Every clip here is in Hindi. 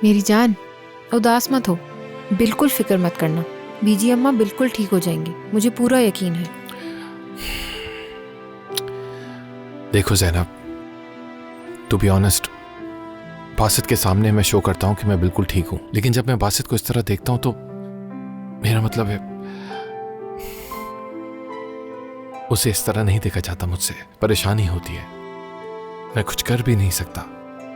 मेरी जान, उदास मत हो, बिल्कुल फिक्र मत करना। बीजी अम्मा बिल्कुल ठीक हो जाएंगी, मुझे पूरा यकीन है। देखो Zainab, to be honest, Basit के सामने मैं शो करता हूँ कि मैं बिल्कुल ठीक हूँ, लेकिन जब मैं बासित को इस तरह देखता हूँ तो मेरा मतलब है उसे इस तरह नहीं देखा जाता मुझसे, परेशानी होती है, मैं कुछ कर भी नहीं सकता।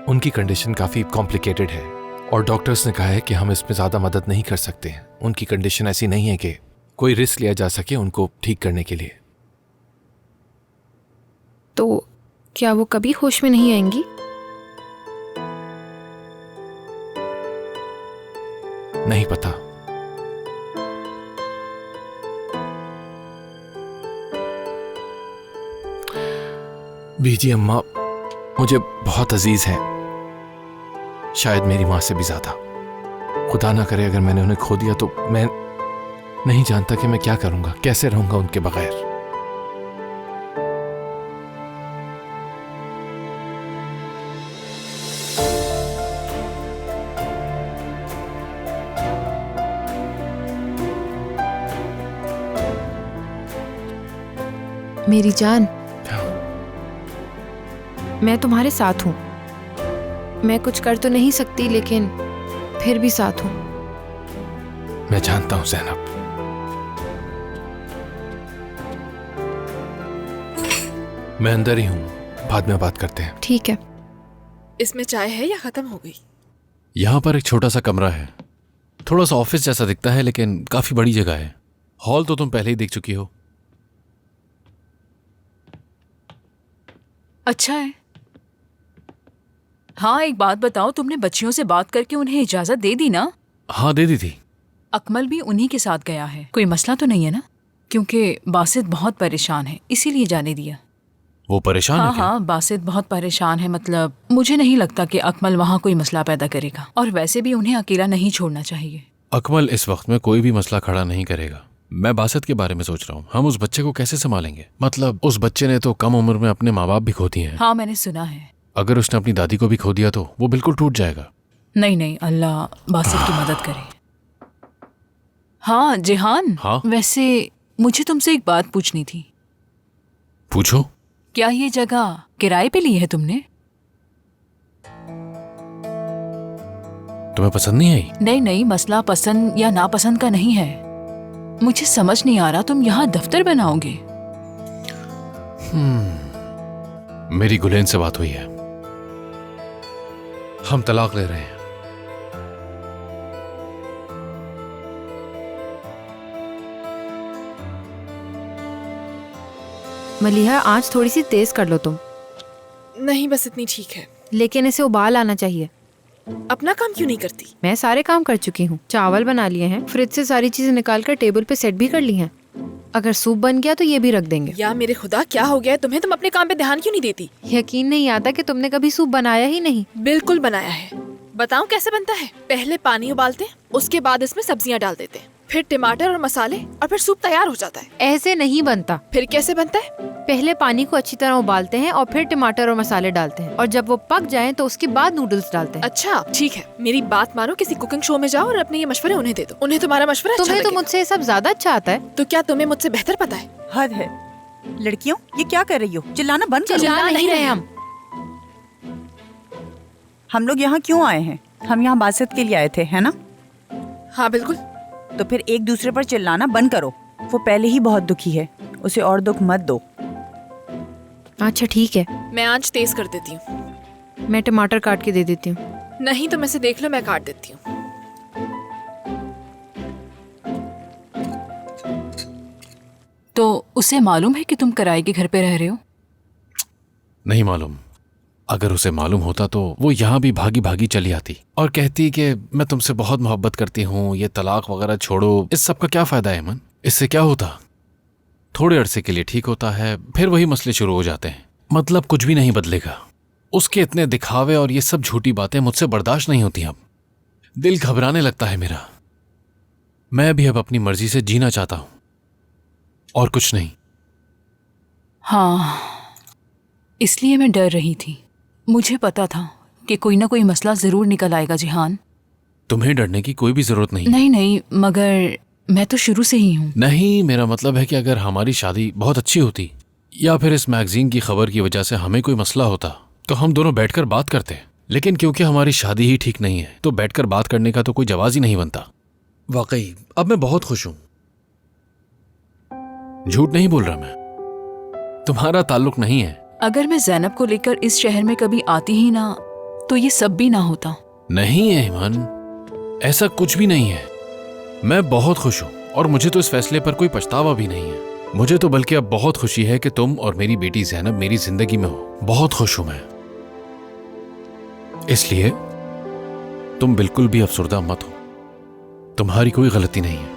उनकी कंडीशन काफ़ी कॉम्प्लिकेटेड है और डॉक्टर्स ने कहा है कि हम इसमें ज़्यादा मदद नहीं कर सकते हैं। उनकी कंडीशन ऐसी नहीं है कि कोई रिस्क लिया जा सके उनको ठीक करने के लिए। तो क्या वो कभी होश में नहीं आएंगी? नहीं पता। बीजी अम्मा मुझे बहुत अजीज हैं, शायद मेरी माँ से भी ज्यादा। खुदा ना करे अगर मैंने उन्हें खो दिया तो मैं नहीं जानता कि मैं क्या करूंगा, कैसे रहूंगा उनके बगैर। मेरी जान, मैं तुम्हारे साथ हूँ। मैं कुछ कर तो नहीं सकती, लेकिन फिर भी साथ हूँ। मैं जानता हूँ ज़ैनब। मैं अंदर ही हूँ, बाद में बात करते हैं। ठीक है। इसमें चाय है या खत्म हो गई? यहाँ पर एक छोटा सा कमरा है, थोड़ा सा ऑफिस जैसा दिखता है, लेकिन काफी बड़ी जगह है। हॉल तो तुम पहले ही देख चुकी हो। अच्छा है। हाँ, एक बात बताओ, तुमने बच्चियों से बात करके उन्हें इजाजत दे दी ना? हाँ, दे दी थी। अकमल भी उन्हीं के साथ गया है, कोई मसला तो नहीं है ना? क्योंकि बासित बहुत परेशान है, इसीलिए जाने दिया। वो परेशान है क्या? हाँ, बासित बहुत परेशान है। मतलब मुझे नहीं लगता कि अकमल वहाँ कोई मसला पैदा करेगा, और वैसे भी उन्हें अकेला नहीं छोड़ना चाहिए। अकमल इस वक्त में कोई भी मसला खड़ा नहीं करेगा। मैं बासित के बारे में सोच रहा हूँ, हम उस बच्चे को कैसे संभालेंगे? मतलब उस बच्चे ने तो कम उम्र में अपने माँ बाप भी खो दिए हैं। हाँ, मैंने सुना है। अगर उसने अपनी दादी को भी खो दिया तो वो बिल्कुल टूट जाएगा। नहीं नहीं, अल्लाह बासित की मदद करे। हाँ जिहान, हाँ? वैसे मुझे तुमसे एक बात पूछनी थी। पूछो। क्या ये जगह किराए पे ली है तुमने? तुम्हें पसंद नहीं आई? नहीं नहीं, मसला पसंद या नापसंद का नहीं है। मुझे समझ नहीं आ रहा, तुम यहाँ दफ्तर बनाओगे? मेरी गुलेन से बात हुई है, हम तलाक ले रहे हैं। मलिहा, आंच थोड़ी सी तेज कर लो तुम। नहीं, बस इतनी ठीक है। लेकिन इसे उबाल आना चाहिए। अपना काम क्यों नहीं करती? मैं सारे काम कर चुकी हूँ। चावल बना लिए हैं, फ्रिज से सारी चीजें निकाल कर टेबल पे सेट भी कर ली हैं। अगर सूप बन गया तो ये भी रख देंगे। या मेरे खुदा, क्या हो गया है तुम्हें? तुम अपने काम पे ध्यान क्यों नहीं देती? यकीन नहीं आता कि तुमने कभी सूप बनाया ही नहीं। बिल्कुल बनाया है। बताऊं कैसे बनता है? पहले पानी उबालते हैं, उसके बाद इसमें सब्जियां डाल देते हैं, फिर टमाटर और मसाले, और फिर सूप तैयार हो जाता है। ऐसे नहीं बनता। फिर कैसे बनता है? पहले पानी को अच्छी तरह उबालते हैं और फिर टमाटर और मसाले डालते हैं, और जब वो पक जाएं तो उसके बाद नूडल्स डालते हैं। अच्छा ठीक है, मेरी बात मानो, किसी कुकिंग शो में जाओ और अपने ये मशवरे उन्हें दे दो। उन्हें तुम्हारा मशवरा अच्छा तुम्हें तो लगेगा। मुझसे सब ज्यादा अच्छा आता है। तो क्या तुम्हें मुझसे बेहतर पता है? हद है। लड़कियों, ये क्या कर रही हो? चिल्लाना बंद करो। चिल्ला नहीं रहे हम। हम लोग यहाँ क्यों आए हैं? हम यहाँ बासित के लिए आए थे, है ना? हाँ बिल्कुल। तो फिर एक दूसरे पर चिल्लाना बंद करो। वो पहले ही बहुत दुखी है, उसे और दुख मत दो। अच्छा ठीक है, मैं आंच तेज कर देती हूँ। मैं टमाटर काट के दे देती हूँ। नहीं तो मैं से देख लो, मैं काट देती हूँ। तो उसे मालूम है कि तुम किराए के घर पे रह रहे हो? नहीं मालूम। अगर उसे मालूम होता तो वो यहाँ भी भागी भागी चली आती और कहती कि मैं तुमसे बहुत मोहब्बत करती हूँ, ये तलाक वगैरह छोड़ो। इस सब का क्या फायदा है मन? इससे क्या होता? थोड़े अरसे के लिए ठीक होता है, फिर वही मसले शुरू हो जाते हैं। मतलब कुछ भी नहीं बदलेगा। उसके इतने दिखावे और ये सब झूठी बातें मुझसे बर्दाश्त नहीं होती। अब दिल घबराने लगता है मेरा। मैं भी अब अपनी मर्जी से जीना चाहता हूँ और कुछ नहीं। हाँ, इसलिए मैं डर रही थी। मुझे पता था कि कोई ना कोई मसला जरूर निकल आएगा जिहान। तुम्हें डरने की कोई भी जरूरत नहीं है। नहीं नहीं, मगर मैं तो शुरू से ही हूँ। नहीं, मेरा मतलब है कि अगर हमारी शादी बहुत अच्छी होती या फिर इस मैगजीन की खबर की वजह से हमें कोई मसला होता तो हम दोनों बैठकर बात करते, लेकिन क्योंकि हमारी शादी ही ठीक नहीं है तो बैठकर बात करने का तो कोई जवाब ही नहीं बनता। वाकई अब मैं बहुत खुश हूं, झूठ नहीं बोल रहा मैं। तुम्हारा ताल्लुक नहीं है। अगर मैं ज़ैनब को लेकर इस शहर में कभी आती ही ना तो ये सब भी ना होता। नहीं है ईमान, ऐसा कुछ भी नहीं है। मैं बहुत खुश हूं और मुझे तो इस फैसले पर कोई पछतावा भी नहीं है। मुझे तो बल्कि अब बहुत खुशी है कि तुम और मेरी बेटी ज़ैनब मेरी जिंदगी में हो। बहुत खुश हूं मैं, इसलिए तुम बिल्कुल भी अफसुर्दा मत हो। तुम्हारी कोई गलती नहीं है।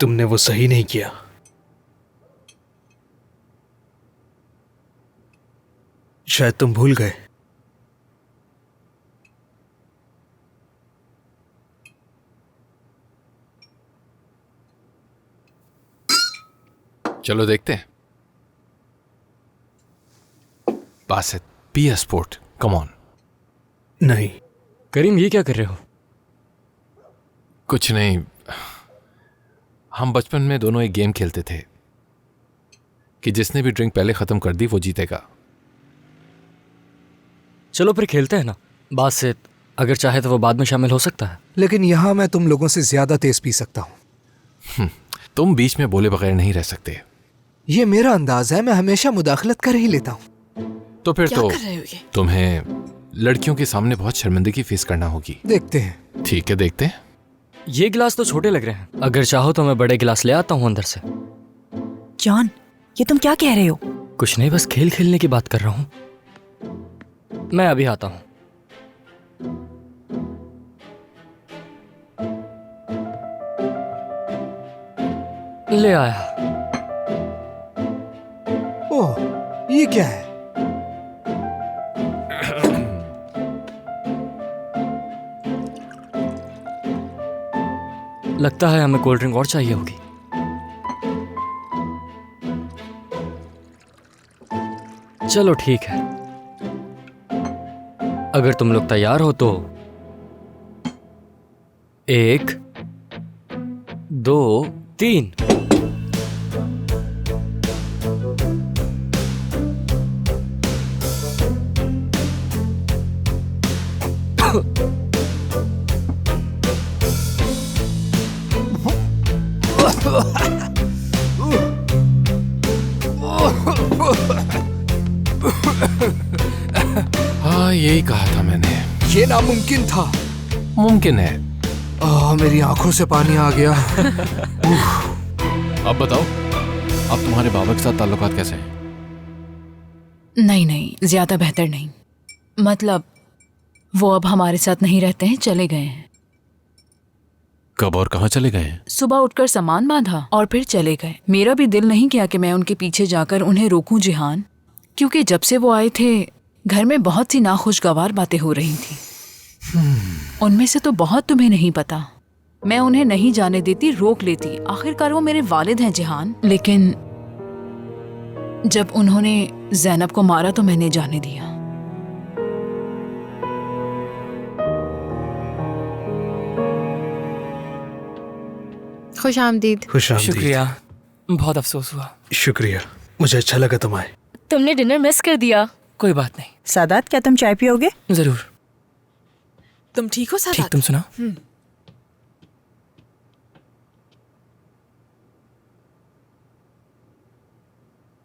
तुमने वो सही नहीं किया। शायद तुम भूल गए। चलो देखते हैं। Basit, be a sport, come on. नहीं। करीम, ये क्या कर रहे हो? कुछ नहीं, हम बचपन में दोनों एक गेम खेलते थे कि जिसने भी ड्रिंक पहले खत्म कर दी वो जीतेगा। चलो फिर खेलते हैं ना। बात से अगर चाहे तो वो बाद में शामिल हो सकता है। लेकिन यहां मैं तुम लोगों से ज्यादा तेज पी सकता हूं। तुम बीच में बोले बगैर नहीं रह सकते। ये मेरा अंदाज है, मैं हमेशा मुदाखलत कर ही लेता हूं। तो फिर क्या तो कर रहे हो ये? तुम्हें लड़कियों के सामने बहुत शर्मिंदगी फेस करना होगी। देखते हैं। ठीक है, देखते हैं। ये गिलास तो छोटे लग रहे हैं। अगर चाहो तो मैं बड़े गिलास ले आता हूँ अंदर से। जॉन, ये तुम क्या कह रहे हो? कुछ नहीं, बस खेल खेलने की बात कर रहा हूँ। मैं अभी आता हूँ। ले आया। ओह, ये क्या है? लगता है हमें कोल्ड ड्रिंक और चाहिए होगी। चलो ठीक है, अगर तुम लोग तैयार हो तो 1 2 3। हाँ, यही कहा था मैंने। ये नामुमकिन था। मुमकिन है। मेरी आंखों से पानी आ गया। अब बताओ, अब तुम्हारे बाबा के साथ ताल्लुकात कैसे हैं? नहीं नहीं, ज्यादा बेहतर नहीं। मतलब वो अब हमारे साथ नहीं रहते हैं, चले गए हैं। कब और कहाँ चले गए हैं? सुबह उठकर सामान बांधा और फिर चले गए। मेरा भी दिल नहीं किया कि मैं उनके पीछे जाकर उन्हें रोकूं जिहान, क्योंकि जब से वो आए थे घर में बहुत सी नाखुशगवार बातें हो रही थी। उनमें से तो बहुत तुम्हें नहीं पता। मैं उन्हें नहीं जाने देती, रोक लेती। आखिरकार वो मेरे वालिद हैं जिहान। लेकिन जब उन्होंने ज़ैनब को मारा तो मैंने जाने दिया। खुश आमदीद। खुशामदीद। शुक्रिया, बहुत अफसोस हुआ। शुक्रिया, मुझे अच्छा लगा तुम आए। तुमने डिनर मिस कर दिया। कोई बात नहीं, सादात, क्या तुम चाय पियोगे? जरूर। तुम ठीक हो ठीक, सादात? तुम सुना?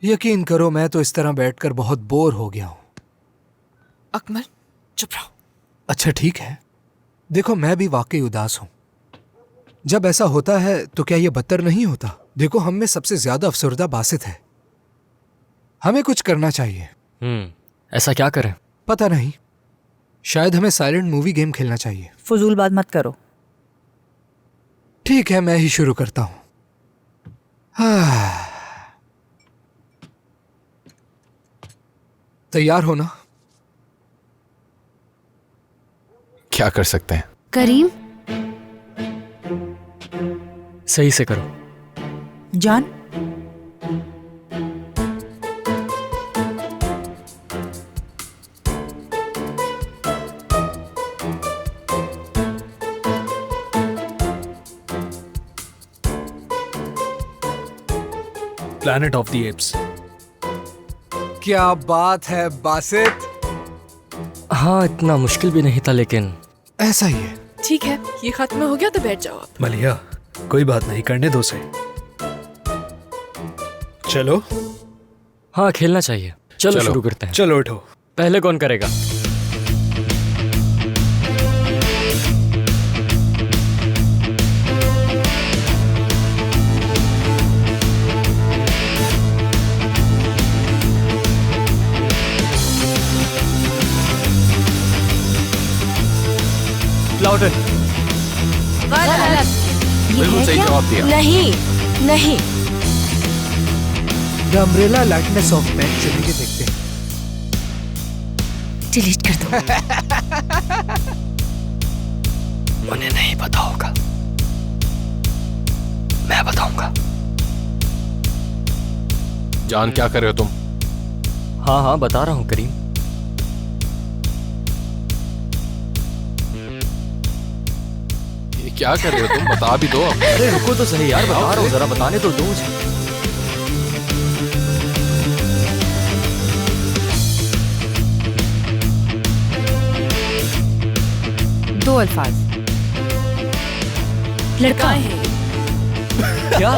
यकीन करो, मैं तो इस तरह बैठकर बहुत बोर हो गया हूं। अकमल, चुप रहो। अच्छा ठीक है, देखो मैं भी वाकई उदास हूं। जब ऐसा होता है तो क्या यह बदतर नहीं होता? देखो, हम में सबसे ज्यादा अफसरदा बासित है। हमें कुछ करना चाहिए। ऐसा क्या करें? पता नहीं, शायद हमें साइलेंट मूवी गेम खेलना चाहिए। फजूल बात मत करो। ठीक है, मैं ही शुरू करता हूं। तैयार हो ना? क्या कर सकते हैं? करीम, सही से करो। John, planet of the apps. क्या बात है बासित, हाँ इतना मुश्किल भी नहीं था लेकिन ऐसा ही है। ठीक है, ये खत्म हो गया तो बैठ जाओ आप। मलिया कोई बात नहीं, करने दो से। चलो हाँ खेलना चाहिए। चलो शुरू करते हैं। चलो उठो। पहले कौन करेगा? लाउडन। बिल्कुल सही जवाब दिया। नहीं नहीं, the umbrella lightness of man चलेंगे, देखते हैं। डिलीट कर दो। उन्हें नहीं पता होगा, मैं बताऊंगा। जान क्या कर रहे हो तुम? हाँ हाँ बता रहा हूँ करीम। ये क्या कर रहे हो तुम? बता भी दो अब। अरे रुको तो सही यार, बता रहा हूँ, जरा बताने तो दो मुझे। दो अल्फाज। लड़का है। क्या?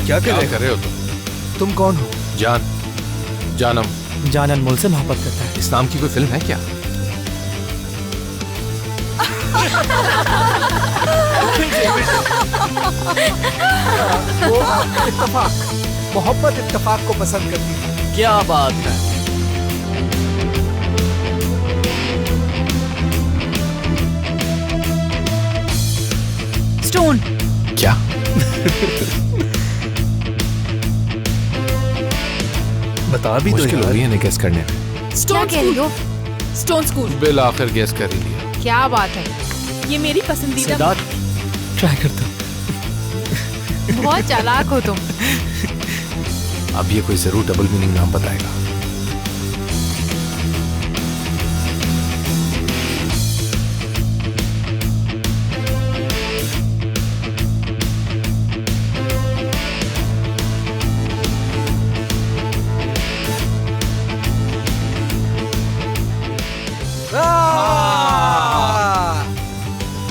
क्या क्या कर कर रहे हो तुम? तुम कौन हो? जानम जान अनमोल से मोहब्बत करता है। इस नाम की कोई फिल्म है क्या? वो इत्तेफाक, मोहब्बत इत्तेफाक को पसंद करती है। क्या बात है। स्टोन। क्या? बता भी दो मुश्किल हो यार। रही है इन्हें गेस करने में। क्या स्टोन कह रही हो? Stone school. बिल आखिर गेस कर ही लिया। क्या बात है, ये मेरी पसंदीदा। सिद्धार्थ ट्राई करता हूँ। बहुत चालाक हो तुम। अब ये कोई जरूर डबल मीनिंग नाम बताएगा।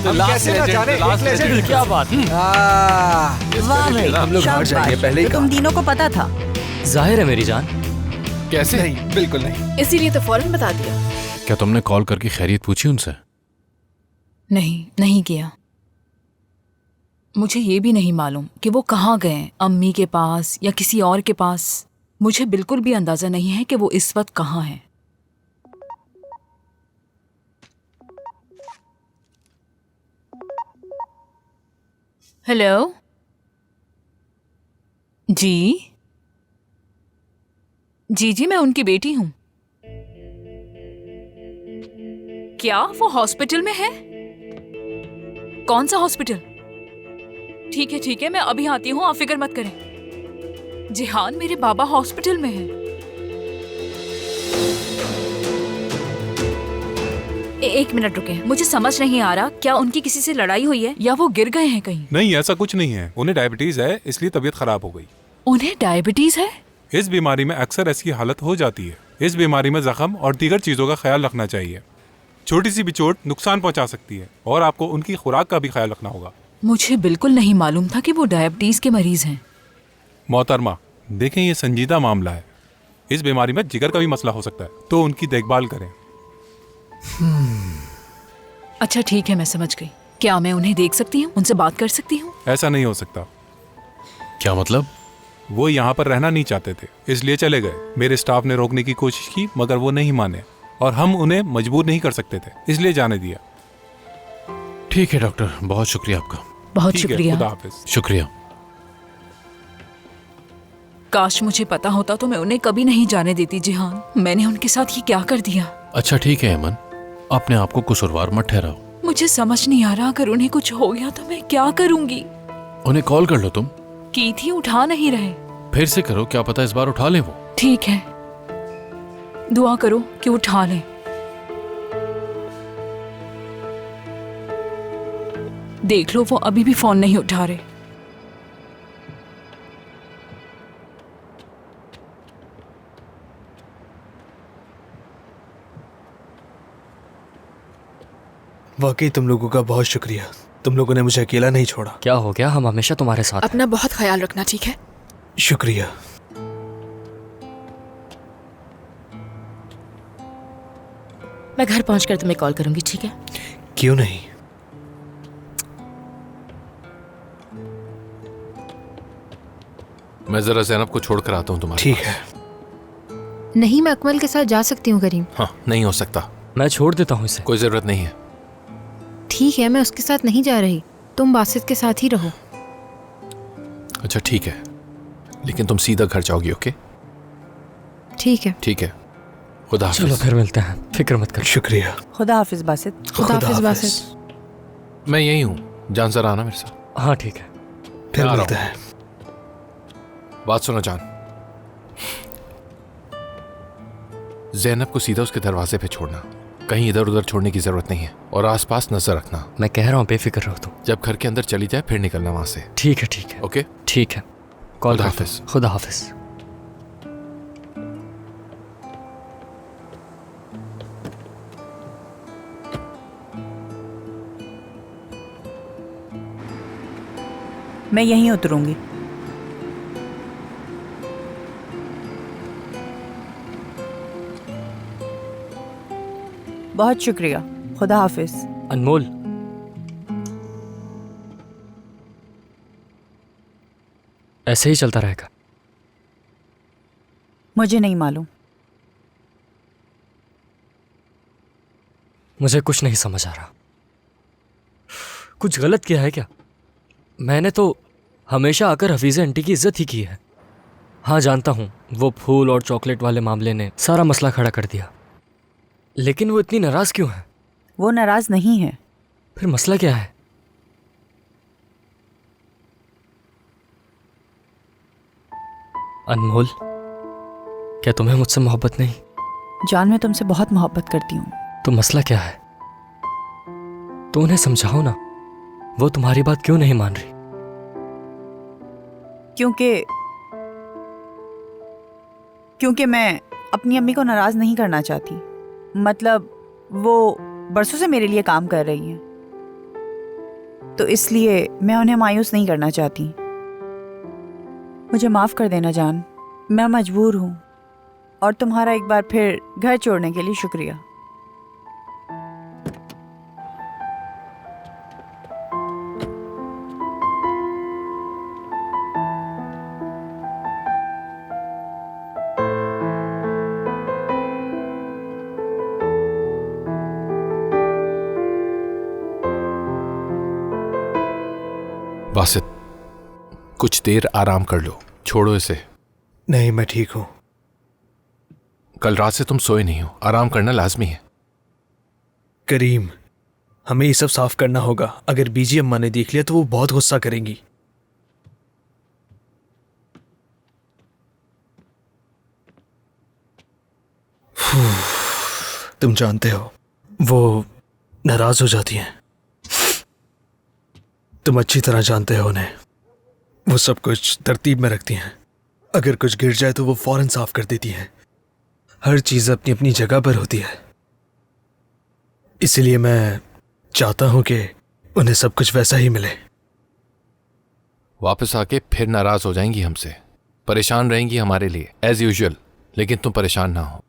हम कैसे ना जाने, एक legend। क्या बात है। वाह भाई, हम लोग हार जाएंगे शाबाश। पहले ही तो तुम तीनों को पता था। जाहिर है मेरी जान। कैसे? नहीं, बिल्कुल नहीं। इसीलिए तो फौरन बता दिया। क्या तुमने कॉल करके खैरियत पूछी उनसे? नहीं, नहीं किया। मुझे ये भी नहीं मालूम कि वो कहाँ गए, अम्मी के पास या किसी और के पास। मुझे बिल्कुल भी अंदाजा नहीं है कि वो इस वक्त कहाँ हैं। हेलो जी जी, मैं उनकी बेटी हूँ। क्या वो हॉस्पिटल में है? कौन सा हॉस्पिटल? ठीक है, मैं अभी आती हूँ, आप फिक्र मत करें। जिहान, मेरे बाबा हॉस्पिटल में हैं। एक मिनट रुके, मुझे समझ नहीं आ रहा, क्या उनकी किसी से लड़ाई हुई है या वो गिर गए हैं कहीं? नहीं, ऐसा कुछ नहीं है। उन्हें डायबिटीज है, इसलिए तबीयत खराब हो गई। उन्हें डायबिटीज है? इस बीमारी में अक्सर ऐसी हालत हो जाती है। इस बीमारी में जख्म और दीगर चीजों का ख्याल रखना चाहिए। छोटी सी भी चोट नुकसान पहुंचा सकती है और आपको उनकी खुराक का भी ख्याल रखना होगा। मुझे बिल्कुल नहीं मालूम था कि वो डायबिटीज के मरीज हैं। मोहतरमा, देखें, ये संजीदा मामला है। इस बीमारी में जिगर का भी मसला हो सकता है, तो उनकी देखभाल करें। अच्छा ठीक है, मैं समझ गई। क्या मैं उन्हें देख सकती हूँ, उनसे बात कर सकती हूँ? ऐसा नहीं हो सकता। क्या मतलब? वो यहाँ पर रहना नहीं चाहते थे, इसलिए चले गए। मेरे स्टाफ ने रोकने की कोशिश की, मगर वो नहीं माने और हम उन्हें मजबूर नहीं कर सकते थे, इसलिए जाने दिया। ठीक है डॉक्टर, बहुत शुक्रिया आपका। बहुत ठीक है, शुक्रिया। खुदा हाफिज। शुक्रिया। काश मुझे पता होता तो मैं उन्हें कभी नहीं जाने देती जिहान। मैंने उनके साथ ये क्या कर दिया? अच्छा ठीक है अमन, अपने आप को कसूरवार मत ठहराओ। मुझे समझ नहीं आ रहा, अगर उन्हें कुछ हो गया तो मैं क्या करूंगी? उन्हें कॉल कर लो तुम। की थी, उठा नहीं रहे। फिर से करो, क्या पता इस बार उठा लें वो। ठीक है, दुआ करो कि उठा लें। देख लो, वो अभी भी फोन नहीं उठा रहे। वाकई तुम लोगों का बहुत शुक्रिया, तुम लोगों ने मुझे अकेला नहीं छोड़ा। क्या हो गया, हम हमेशा तुम्हारे साथ हैं। अपना बहुत ख्याल रखना, ठीक है? शुक्रिया। मैं घर पहुंचकर तुम्हें कॉल करूंगी, ठीक है? क्यों नहीं? मैं जरा जैनब को छोड़कर आता हूँ तुम्हारे ठीक पास। है। नहीं, मैं अकमल के साथ जा सकती हूँ करीम। हाँ, नहीं हो सकता। मैं छोड़ देता हूँ इसे। कोई जरूरत नहीं है। ठीक है, मैं उसके साथ नहीं जा रही, तुम बासित के साथ ही रहो। अच्छा ठीक है, लेकिन तुम सीधा घर जाओगी, ओके? ठीक है। ठीक है, खुदा हाफिज। चलो फिर मिलते हैं, फिक्र मत करो। शुक्रिया। खुदा हाफिज बासित। खुदा हाफिज बासित। मैं यही हूँ, जान जरा आना मेरे साथ। हाँ ठीक है। फिर मैं आ रहा मिलते हूँ। हैं। बात सुनो जान, जैनब को सीधा उसके दरवाजे पे छोड़ना, कहीं इधर उधर छोड़ने की जरूरत नहीं है, और आसपास नजर रखना। मैं कह रहा हूँ बेफिक्र रहो तुम। जब घर के अंदर चली जाए फिर निकलना वहां से। ठीक है ठीक है। ओके ठीक है, कॉल खुदा करता हूँ। हाफिज। खुदा हाफिज। मैं यहीं उतरूंगी। बहुत शुक्रिया, खुदा हाफिज। अनमोल, ऐसे ही चलता रहेगा? मुझे नहीं मालूम। मुझे कुछ नहीं समझ आ रहा। कुछ गलत किया है क्या? मैंने तो हमेशा आकर हफीज़ा आंटी की इज्जत ही की है। हाँ जानता हूँ, वो फूल और चॉकलेट वाले मामले ने सारा मसला खड़ा कर दिया, लेकिन वो इतनी नाराज क्यों है? वो नाराज नहीं है। फिर मसला क्या है? अनमोल, क्या तुम्हें मुझसे मोहब्बत नहीं? जान, मैं तुमसे बहुत मोहब्बत करती हूँ। तो मसला क्या है? तो उन्हें समझाओ ना, वो तुम्हारी बात क्यों नहीं मान रही? क्योंकि मैं अपनी अम्मी को नाराज नहीं करना चाहती। मतलब वो बरसों से मेरे लिए काम कर रही हैं, तो इसलिए मैं उन्हें मायूस नहीं करना चाहती। मुझे माफ कर देना जान, मैं मजबूर हूँ, और तुम्हारा एक बार फिर घर छोड़ने के लिए शुक्रिया। बासित, कुछ देर आराम कर लो, छोड़ो इसे। नहीं, मैं ठीक हूं। कल रात से तुम सोए नहीं हो, आराम करना लाजमी है। करीम, हमें ये सब साफ करना होगा। अगर बीजी अम्मा ने देख लिया तो वो बहुत गुस्सा करेंगी। तुम जानते हो, वो नाराज हो जाती हैं। तुम अच्छी तरह जानते हो उन्हें। वो सब कुछ तरतीब में रखती हैं। अगर कुछ गिर जाए तो वो फौरन साफ कर देती हैं। हर चीज अपनी अपनी जगह पर होती है। इसलिए मैं चाहता हूं कि उन्हें सब कुछ वैसा ही मिले। वापस आके फिर नाराज हो जाएंगी हमसे, परेशान रहेंगी हमारे लिए एज यूजुअल, लेकिन तुम परेशान ना हो।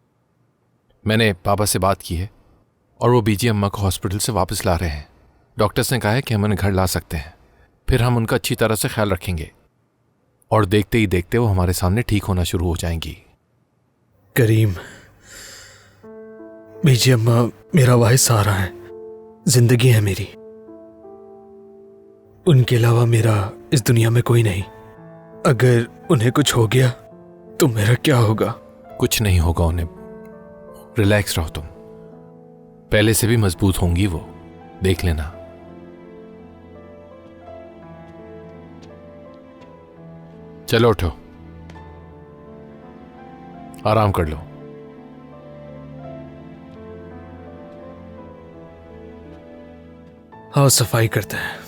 मैंने पापा से बात की है और वो बीजी अम्मा को हॉस्पिटल से वापस ला रहे हैं। डॉक्टर्स ने कहा है कि हम उन्हें घर ला सकते हैं, फिर हम उनका अच्छी तरह से ख्याल रखेंगे और देखते ही देखते वो हमारे सामने ठीक होना शुरू हो जाएंगी। करीम, बीजी अम्मा मेरा वाहिद सहारा है, जिंदगी है मेरी। उनके अलावा मेरा इस दुनिया में कोई नहीं। अगर उन्हें कुछ हो गया तो मेरा क्या होगा? कुछ नहीं होगा उन्हें, रिलैक्स रहो तुम। पहले से भी मजबूत होंगी वो, देख लेना। चलो उठो, आराम कर लो। हाँ, सफाई करते हैं।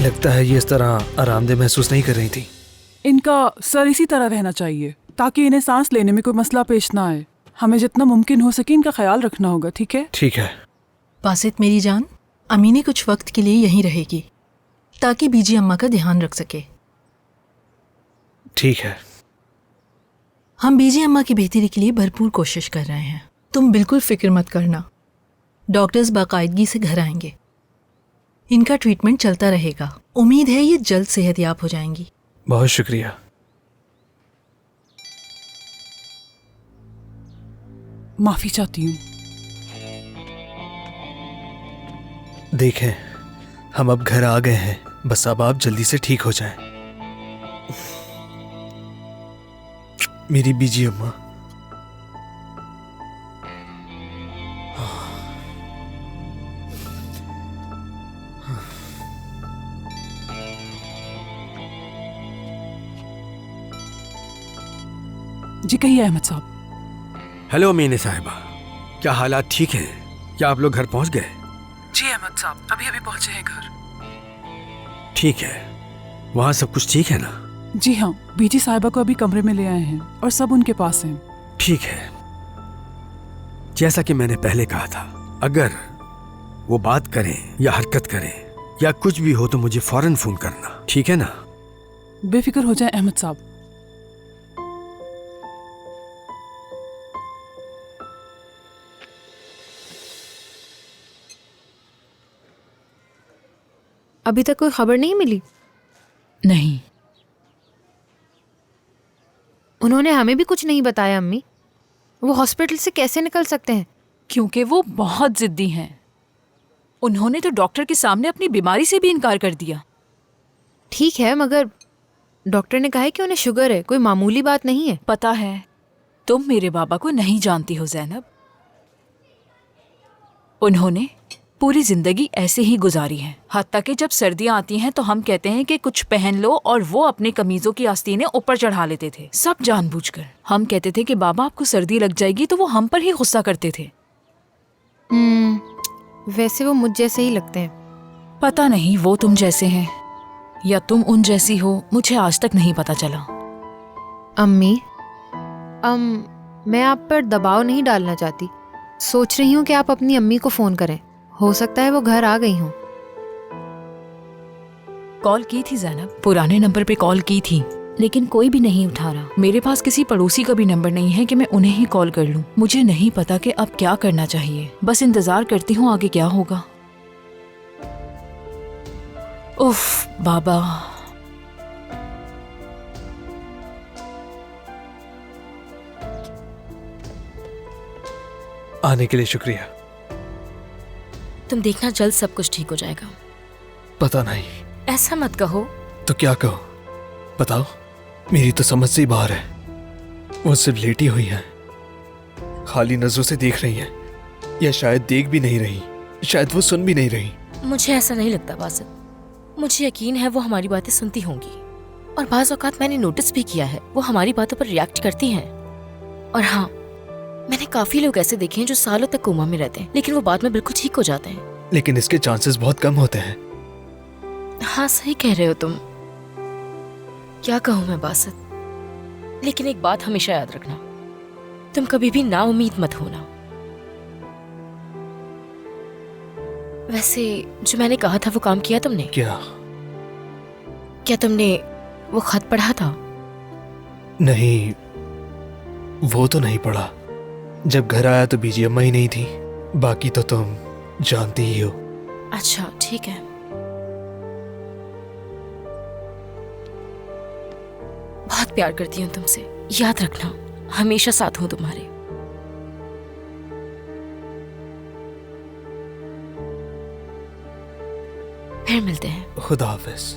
लगता है ये इस तरह आरामदेह महसूस नहीं कर रही थी। इनका सर इसी तरह रहना चाहिए ताकि इन्हें सांस लेने में कोई मसला पेश ना आए। हमें जितना मुमकिन हो सके इनका ख्याल रखना होगा, ठीक है? ठीक है। बासित मेरी जान, अमीनी कुछ वक्त के लिए यहीं रहेगी ताकि बीजी अम्मा का ध्यान रख सके। ठीक है। हम बीजी अम्मा की बेहतरी के लिए भरपूर कोशिश कर रहे हैं। तुम बिल्कुल फिक्र मत करना, डॉक्टर्स बाकायदगी से घर आएंगे। इनका ट्रीटमेंट चलता रहेगा। उम्मीद है ये जल्द सेहतयाब हो जाएंगी। बहुत शुक्रिया। माफी चाहती हूँ। देखें, हम अब घर आ गए हैं, बस अब आप जल्दी से ठीक हो जाएं। मेरी बीजी अम्मा। जी कहिए अहमद साहब। हेलो अमीनी साहिबा, क्या हालात ठीक हैं? क्या आप लोग घर पहुंच गए? जी अहमद साहब, अभी अभी पहुंचे हैं घर। ठीक है, वहाँ सब कुछ ठीक है ना? जी हाँ, बीजी साहिबा को अभी कमरे में ले आए हैं और सब उनके पास हैं। ठीक है। जैसा कि मैंने पहले कहा था, अगर वो बात करें या हरकत करें या कुछ भी हो तो मुझे फौरन फोन करना, ठीक है ना? बेफिक्र हो जाए अहमद साहब। अभी तक कोई खबर नहीं मिली? नहीं। उन्होंने हमें भी कुछ नहीं बताया अम्मी। वो हॉस्पिटल से कैसे निकल सकते हैं? क्योंकि वो बहुत जिद्दी हैं। उन्होंने तो डॉक्टर के सामने अपनी बीमारी से भी इनकार कर दिया। ठीक है, मगर डॉक्टर ने कहा है कि उन्हें शुगर है, कोई मामूली बात नहीं है। पता है, तुम मेरे बाबा को नहीं जानती हो ज़ैनब। उन्होंने पूरी जिंदगी ऐसे ही गुजारी है। हत्ता कि जब सर्दियां आती हैं तो हम कहते हैं कि कुछ पहन लो और वो अपने कमीजों की आस्तीनें ऊपर चढ़ा लेते थे, सब जानबूझकर। हम कहते थे कि बाबा आपको सर्दी लग जाएगी तो वो हम पर ही गुस्सा करते थे। वैसे वो मुझ जैसे ही लगते हैं। पता नहीं वो तुम जैसे हैं या तुम उन जैसी हो, मुझे आज तक नहीं पता चला। अम्मी, मैं आप पर दबाव नहीं डालना चाहती। सोच रही हूँ कि आप अपनी अम्मी को फोन करें, हो सकता है वो घर आ गई हों। कॉल की थी ज़ैनब, पुराने नंबर पे कॉल की थी, लेकिन कोई भी नहीं उठा रहा। मेरे पास किसी पड़ोसी का भी नंबर नहीं है कि मैं उन्हें ही कॉल कर लूं। मुझे नहीं पता कि अब क्या करना चाहिए, बस इंतजार करती हूँ आगे क्या होगा। उफ बाबा। आने के लिए शुक्रिया। तुम देखना जल्द सब कुछ ठीक हो जाएगा। पता नहीं। ऐसा मत कहो। तो क्या कहो? बताओ। मेरी तो समझ से ही बाहर है। वो सिर्फ लेटी हुई है, खाली नजरों से देख रही है, या शायद देख भी नहीं रही, शायद वो सुन भी नहीं रही। मुझे ऐसा नहीं लगता बासित। मुझे यकीन है वो हमारी बातें सुनती होंगी, और बाज़ औक़ात मैंने नोटिस भी किया है वो हमारी बातों पर रिएक्ट करती हैं। और हाँ, मैंने काफी लोग ऐसे देखे हैं जो सालों तक कोमा में रहते हैं, लेकिन वो बाद में बिल्कुल ठीक हो जाते हैं। लेकिन इसके चांसेस बहुत कम होते हैं। हाँ सही कह रहे हो तुम। क्या कहूँ मैं बासित, लेकिन एक बात हमेशा याद रखना, तुम कभी भी नाउम्मीद मत होना। वैसे जो मैंने कहा था वो काम किया तुमने? क्या तुमने वो खत पढ़ा था? नहीं, वो तो नहीं पढ़ा। जब घर आया तो बीजी अम्मा ही नहीं थी, बाकी तो तुम जानती ही हो। अच्छा ठीक है। बहुत प्यार करती हूँ तुमसे, याद रखना हमेशा साथ हूँ तुम्हारे। फिर मिलते हैं। खुदा हाफिज।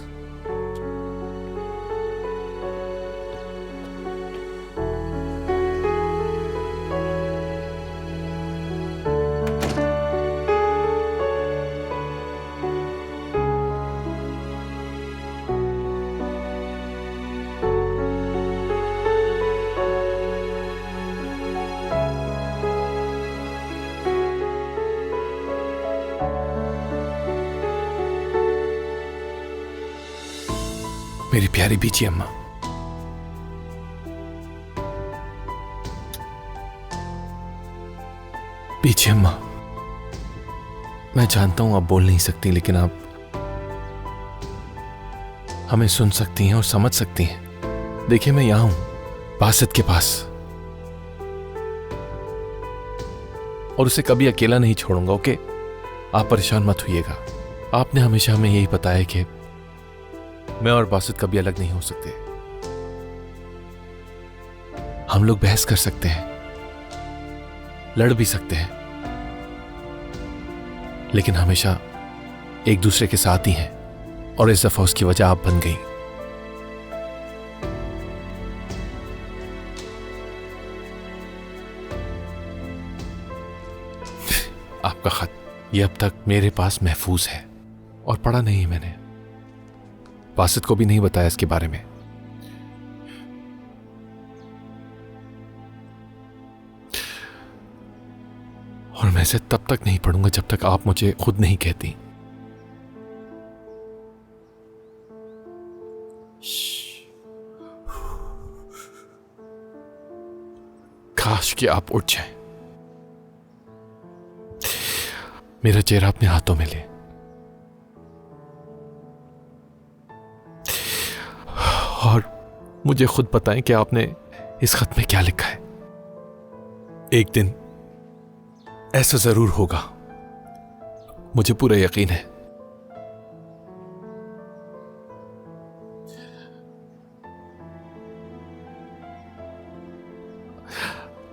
मेरी प्यारी बीची अम्मा, बीची अम्मा, मैं जानता हूं आप बोल नहीं सकती, लेकिन आप हमें सुन सकती हैं और समझ सकती हैं। देखिए, मैं यहां हूं बासित के पास, और उसे कभी अकेला नहीं छोड़ूंगा। ओके, आप परेशान मत होइएगा। आपने हमेशा हमें यही बताया कि मैं और बासित कभी अलग नहीं हो सकते। हम लोग बहस कर सकते हैं, लड़ भी सकते हैं, लेकिन हमेशा एक दूसरे के साथ ही हैं, और इस दफा उसकी वजह आप बन गई। आपका खत ये अब तक मेरे पास महफूज है, और पढ़ा नहीं है मैंने। बासित को भी नहीं बताया इसके बारे में। और मैं इसे तब तक नहीं पढ़ूंगा जब तक आप मुझे खुद नहीं कहती। काश कि आप उठ जाएं, मेरा चेहरा अपने हाथों में ले, और मुझे खुद बताएं कि आपने इस खत में क्या लिखा है। एक दिन ऐसा जरूर होगा, मुझे पूरा यकीन है।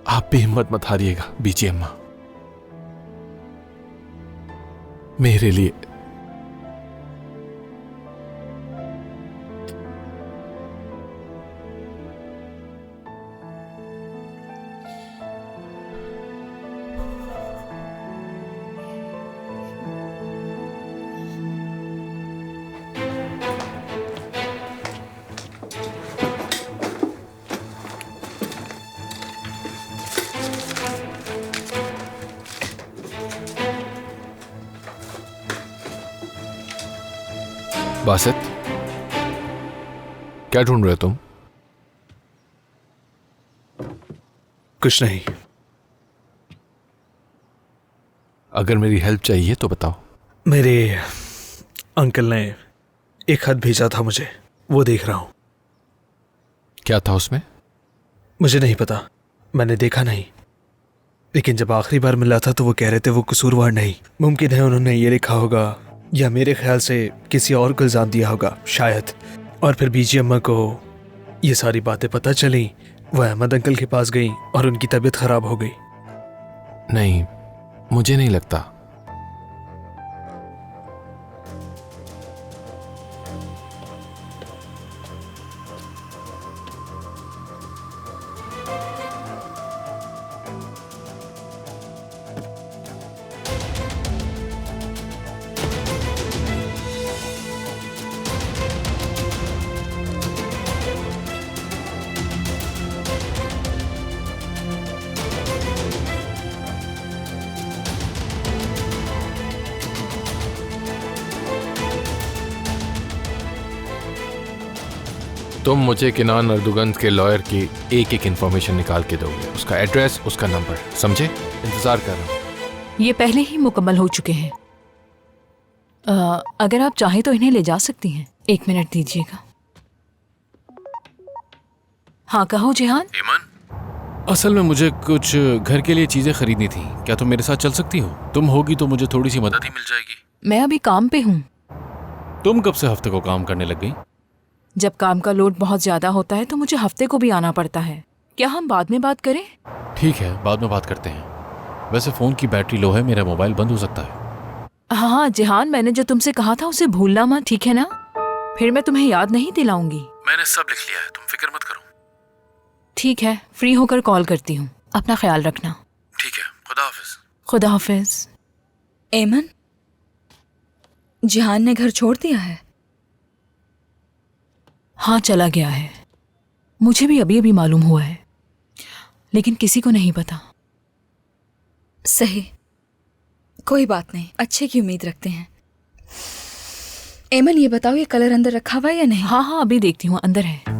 आप भी हिम्मत मत हारिएगा बीची अम्मा, मेरे लिए। बासित, क्या ढूंढ रहे हो तुम? कुछ नहीं। अगर मेरी हेल्प चाहिए तो बताओ। मेरे अंकल ने एक खत भेजा था मुझे, वो देख रहा हूं। क्या था उसमें? मुझे नहीं पता, मैंने देखा नहीं, लेकिन जब आखिरी बार मिला था तो वो कह रहे थे वो कसूरवार नहीं। मुमकिन है उन्होंने ये लिखा होगा, या मेरे ख्याल से किसी और को इल्जाम दिया होगा शायद। और फिर बीजी अम्मा को ये सारी बातें पता चली, वह अहमद अंकल के पास गई और उनकी तबीयत खराब हो गई। नहीं, मुझे नहीं लगता। तुम मुझे किनान अर्दुगंज के लॉयर की एक एक इंफॉर्मेशन निकाल के दोगे, उसका एड्रेस, उसका नंबर, समझे? इंतजार कर रहा हूं। ये पहले ही मुकम्मल हो चुके हैं। अगर आप चाहें तो इन्हें ले जा सकती हैं। 1 मिनट दीजिएगा। हाँ कहो जिहान। असल में मुझे कुछ घर के लिए चीजें खरीदनी थी, क्या तुम मेरे साथ चल सकती हो? तुम होगी तो मुझे थोड़ी सी मदद ही मिल जाएगी। मैं अभी काम पे हूँ। तुम कब से हफ्ते को काम करने लग गई? जब काम का लोड बहुत ज्यादा होता है तो मुझे हफ्ते को भी आना पड़ता है। क्या हम बाद में बात करें? ठीक है, बाद में बात करते हैं। वैसे फोन की बैटरी लो है, मेरा मोबाइल बंद हो सकता है। हाँ जिहान, मैंने जो तुमसे कहा था उसे भूलना मत, ठीक है ना? फिर मैं तुम्हें याद नहीं दिलाऊंगी। मैंने सब लिख लिया है, तुम फिक्र मत करो। ठीक है, फ्री होकर कॉल करती हूँ। अपना ख्याल रखना। ठीक है, खुदा हाफिज। खुदा हाफिज। एमन, जिहान ने घर छोड़ दिया है? हाँ चला गया है, मुझे भी अभी अभी मालूम हुआ है, लेकिन किसी को नहीं पता। सही, कोई बात नहीं, अच्छे की उम्मीद रखते हैं। एमन ये बताओ ये कलर अंदर रखा हुआ है या नहीं? हाँ हाँ, अभी देखती हूँ, अंदर है।